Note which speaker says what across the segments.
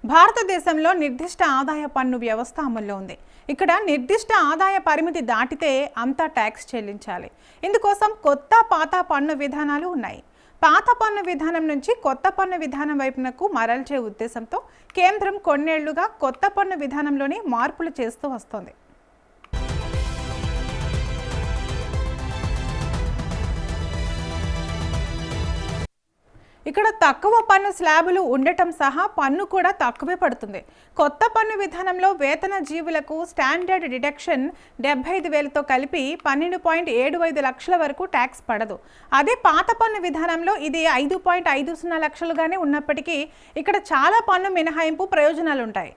Speaker 1: భారతదేశంలో నిర్దిష్ట ఆదాయ పన్ను వ్యవస్థ అమల్లో ఉంది. ఇక్కడ నిర్దిష్ట ఆదాయ పరిమితి దాటితే అంతా ట్యాక్స్ చెల్లించాలి. ఇందుకోసం కొత్త పాత పన్ను విధానాలు ఉన్నాయి. పాత పన్ను విధానం నుంచి కొత్త పన్ను విధానం వైపునకు మరల్చే ఉద్దేశంతో కేంద్రం కొన్నేళ్లుగా కొత్త పన్ను విధానంలోనే మార్పులు చేస్తూ వస్తోంది. ఇక్కడ తక్కువ పన్ను స్లాబులు ఉండటం సహా పన్ను కూడా తక్కువే పడుతుంది. కొత్త పన్ను విధానంలో వేతన జీవులకు స్టాండర్డ్ డిడక్షన్ 75,000తో కలిపి 12.75 లక్షల వరకు ట్యాక్స్ పడదు. అదే పాత పన్ను విధానంలో ఇది 5.50 లక్షలుగానే ఉన్నప్పటికీ ఇక్కడ చాలా పన్ను మినహాయింపు ప్రయోజనాలుంటాయి.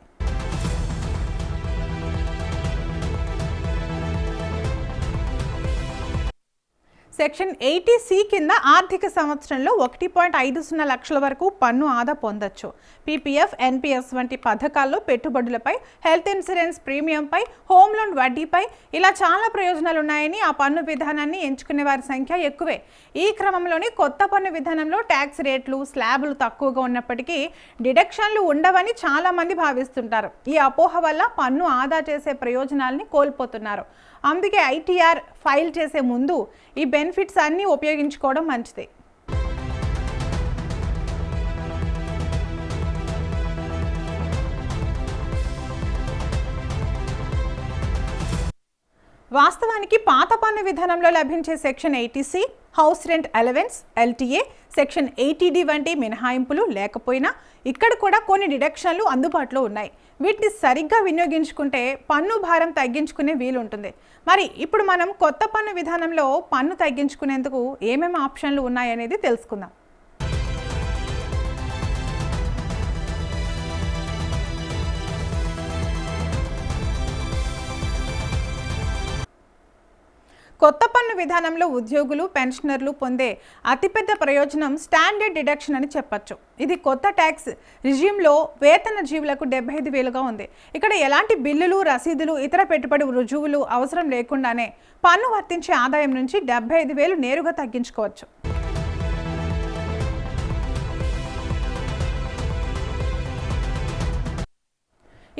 Speaker 1: సెక్షన్ 80C కింద ఆర్థిక సంవత్సరంలో 1.50 లక్షల వరకు పన్ను ఆదా పొందొచ్చు. పీపీఎఫ్, ఎన్పీఎస్ వంటి పథకాల్లో పెట్టుబడులపై, హెల్త్ ఇన్సూరెన్స్ ప్రీమియంపై, హోమ్ లోన్ వడ్డీపై ఇలా చాలా ప్రయోజనాలు ఉన్నాయని ఆ పన్ను విధానాన్ని ఎంచుకునే వారి సంఖ్య ఎక్కువే. ఈ క్రమంలోనే కొత్త పన్ను విధానంలో ట్యాక్స్ రేట్లు, స్లాబులు తక్కువగా ఉన్నప్పటికీ డిడక్షన్లు ఉండవని చాలా మంది భావిస్తుంటారు. ఈ అపోహ వల్ల పన్ను ఆదా చేసే ప్రయోజనాలని కోల్పోతున్నారు. అందుకే ఐటీఆర్ ఫైల్ చేసే ముందు ఈ బెనిఫిట్స్ అన్నీ ఉపయోగించుకోవడం మంచిది. వాస్తవానికి పాత పన్ను విధానంలో లభించే section 80C, house rent allowance, LTA, section 80D వంటి మినహాయింపులు లేకపోయినా ఇక్కడ కూడా కొన్ని డిడక్షన్లు అందుబాటులో ఉన్నాయి. వీటిని సరిగ్గా వినియోగించుకుంటే పన్ను భారం తగ్గించుకునే వీలుంటుంది. మరి ఇప్పుడు మనం కొత్త పన్ను విధానంలో పన్ను తగ్గించుకునేందుకు ఏమేమి ఆప్షన్లు ఉన్నాయనేది తెలుసుకుందాం. కొత్త పన్ను విధానంలో ఉద్యోగులు, పెన్షనర్లు పొందే అతిపెద్ద ప్రయోజనం స్టాండర్డ్ డిడక్షన్ అని చెప్పొచ్చు. ఇది కొత్త ట్యాక్స్ రిజిమ్లో వేతన జీవులకు 75,000గా ఉంది. ఇక్కడ ఎలాంటి బిల్లులు, రసీదులు, ఇతర పెట్టుబడి రుజువులు అవసరం లేకుండానే పన్ను వర్తించే ఆదాయం నుంచి 75,000 నేరుగా తగ్గించుకోవచ్చు.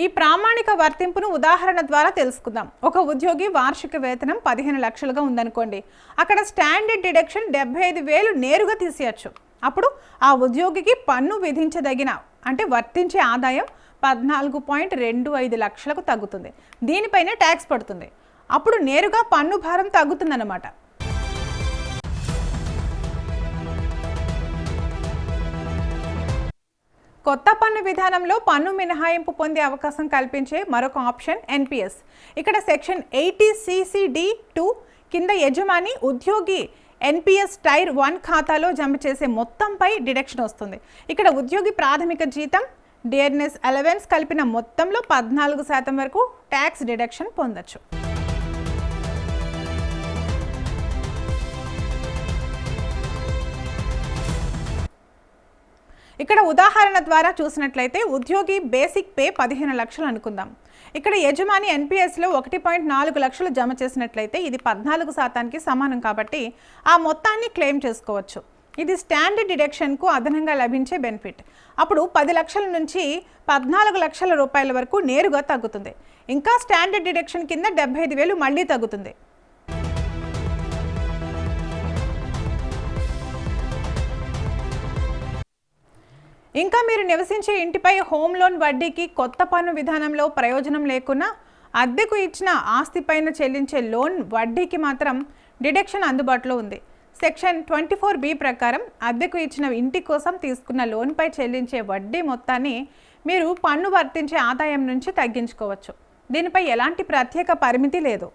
Speaker 1: ఈ ప్రామాణిక వర్తింపును ఉదాహరణ ద్వారా తెలుసుకుందాం. ఒక ఉద్యోగి వార్షిక వేతనం 15 లక్షలుగా ఉందనుకోండి. అక్కడ స్టాండర్డ్ డిడక్షన్ 75,000 నేరుగా తీసేయచ్చు. అప్పుడు ఆ ఉద్యోగికి పన్ను విధించదగిన అంటే వర్తించే ఆదాయం 14.25 లక్షలకు తగ్గుతుంది. దీనిపైనే ట్యాక్స్ పడుతుంది. అప్పుడు నేరుగా పన్ను భారం తగ్గుతుందన్నమాట. కొత్త పన్ను విధానంలో పన్ను మినహాయింపు పొందే అవకాశం కల్పించే మరొక ఆప్షన్ ఎన్పీఎస్. ఇక్కడ సెక్షన్ 80CCD2 కింద యజమాని ఉద్యోగి ఎన్పీఎస్ టైర్ 1 ఖాతాలో జమ చేసే మొత్తంపై డిడక్షన్ వస్తుంది. ఇక్కడ ఉద్యోగి ప్రాథమిక జీతం, డియర్నెస్ అలవెన్స్ కలిపిన మొత్తంలో 14% వరకు ట్యాక్స్ డిడక్షన్ పొందొచ్చు. ఇక్కడ ఉదాహరణ ద్వారా చూసినట్లయితే ఉద్యోగి బేసిక్ పే 15 లక్షలు అనుకుందాం. ఇక్కడ యజమాని ఎన్పీఎస్లో 1.4 లక్షలు జమ చేసినట్లయితే ఇది 14%కి సమానం కాబట్టి ఆ మొత్తాన్ని క్లెయిమ్ చేసుకోవచ్చు. ఇది స్టాండర్డ్ డిడక్షన్కు అదనంగా లభించే బెనిఫిట్. అప్పుడు 10 లక్షల నుంచి 14 లక్షల రూపాయల వరకు నేరుగా తగ్గుతుంది. ఇంకా స్టాండర్డ్ డిడక్షన్ కింద 75,000 మళ్ళీ తగ్గుతుంది. ఇంకా మీరు నివసించే ఇంటిపై హోమ్ లోన్ వడ్డీకి కొత్త పన్ను విధానంలో ప్రయోజనం లేకున్నా అద్దెకు ఇచ్చిన ఆస్తిపైన చెల్లించే లోన్ వడ్డీకి మాత్రం డిడక్షన్ అందుబాటులో ఉంది. సెక్షన్ 24B ప్రకారం అద్దెకు ఇచ్చిన ఇంటి కోసం తీసుకున్న లోన్పై చెల్లించే వడ్డీ మొత్తాన్ని మీరు పన్ను వర్తించే ఆదాయం నుంచి తగ్గించుకోవచ్చు. దీనిపై ఎలాంటి ప్రత్యేక పరిమితి లేదు.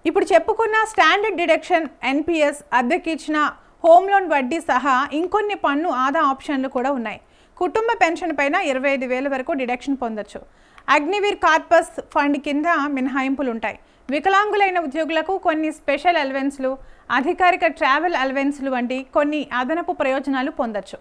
Speaker 1: ఇప్పుడు చెప్పుకున్న స్టాండర్డ్ డిడక్షన్, ఎన్పీఎస్, అద్దెకి ఇచ్చిన హోమ్ లోన్ వడ్డీ సహా ఇంకొన్ని పన్ను ఆదా ఆప్షన్లు కూడా ఉన్నాయి. కుటుంబ పెన్షన్ పైన 25,000 వరకు డిడక్షన్ పొందొచ్చు. అగ్నివీర్ కార్పస్ ఫండ్ కింద మినహాయింపులు ఉంటాయి. వికలాంగులైన ఉద్యోగులకు కొన్ని స్పెషల్ అలవెన్స్లు, అధికారిక ట్రావెల్ అలవెన్స్లు వంటి కొన్ని అదనపు ప్రయోజనాలు పొందొచ్చు.